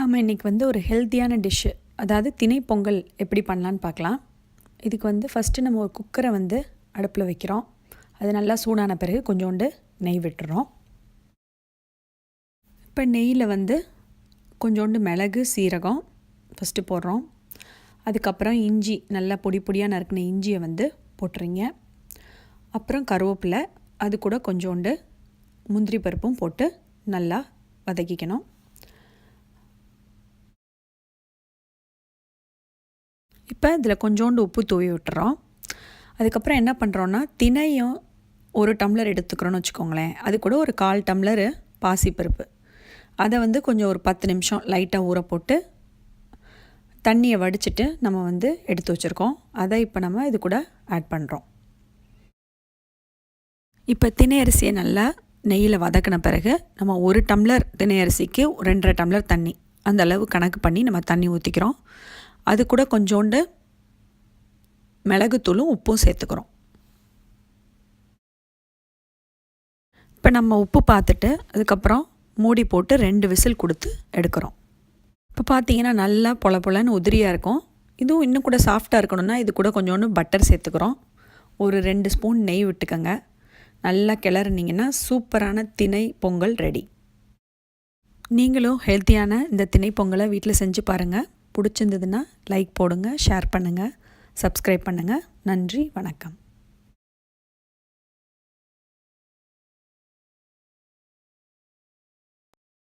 நாம் இன்றைக்கி ஒரு ஹெல்த்தியான டிஷ்ஷு, அதாவது திணை பொங்கல் எப்படி பண்ணலான்னு பார்க்கலாம். இதுக்கு ஃபஸ்ட்டு நம்ம ஒரு குக்கரை அடுப்பில் வைக்கிறோம். அது நல்லா சூடான பிறகு கொஞ்சோண்டு நெய் விட்டுறோம். இப்போ நெய்யில் கொஞ்சோண்டு மிளகு சீரகம் ஃபஸ்ட்டு போடுறோம். அதுக்கப்புறம் இஞ்சி, நல்லா பொடி பொடியாக நறுக்கின இஞ்சியை போட்டுறீங்க. அப்புறம் கருவேப்பிலை, அது கூட கொஞ்சோண்டு முந்திரி பருப்பும் போட்டு நல்லா வதக்கிக்கணும். இப்போ இதில் கொஞ்சோண்டு உப்பு தூவி விட்டுறோம். அதுக்கப்புறம் என்ன பண்ணுறோன்னா, திணையும் ஒரு டம்ளர் எடுத்துக்கிறோன்னு வச்சுக்கோங்களேன். அது கூட ஒரு 1/4 டம்ளர் பாசிப்பருப்பு, அதை கொஞ்சம் ஒரு 10 நிமிஷம் லைட்டாக ஊற போட்டு தண்ணியை வடிச்சிட்டு நம்ம எடுத்து வச்சுருக்கோம். அதை இப்போ நம்ம இது கூட ஆட் பண்ணுறோம். இப்போ திணை அரிசியை நல்லா நெய்யில் வதக்கின பிறகு நம்ம 1 டம்ளர் திணை அரிசிக்கு 2.5 டம்ளர் தண்ணி, அந்த அளவு கணக்கு பண்ணி நம்ம தண்ணி ஊற்றிக்கிறோம். அது கூட கொஞ்சோண்டு மிளகுத்தூளும் உப்பும் சேர்த்துக்கிறோம். இப்போ நம்ம உப்பு பார்த்துட்டு அதுக்கப்புறம் மூடி போட்டு 2 விசில் கொடுத்து எடுக்கிறோம். இப்போ பார்த்தீங்கன்னா நல்லா பொல பொலன்னு உதிரியாக இருக்கும். இதுவும் இன்னும் கூட சாஃப்டாக இருக்கணும்னா இது கூட கொஞ்சோண்டு பட்டர் சேர்த்துக்கிறோம். ஒரு 2 ஸ்பூன் நெய் விட்டுக்கோங்க. நல்லா கிளறினீங்கன்னா சூப்பரான திணை பொங்கல் ரெடி. நீங்களும் ஹெல்த்தியான இந்த திணை பொங்கலை வீட்டில் செஞ்சு பாருங்கள். பிடிச்சிருந்ததுன்னா லைக் போடுங்க, ஷேர் பண்ணுங்கள், சப்ஸ்கிரைப் பண்ணுங்கள். நன்றி, வணக்கம்.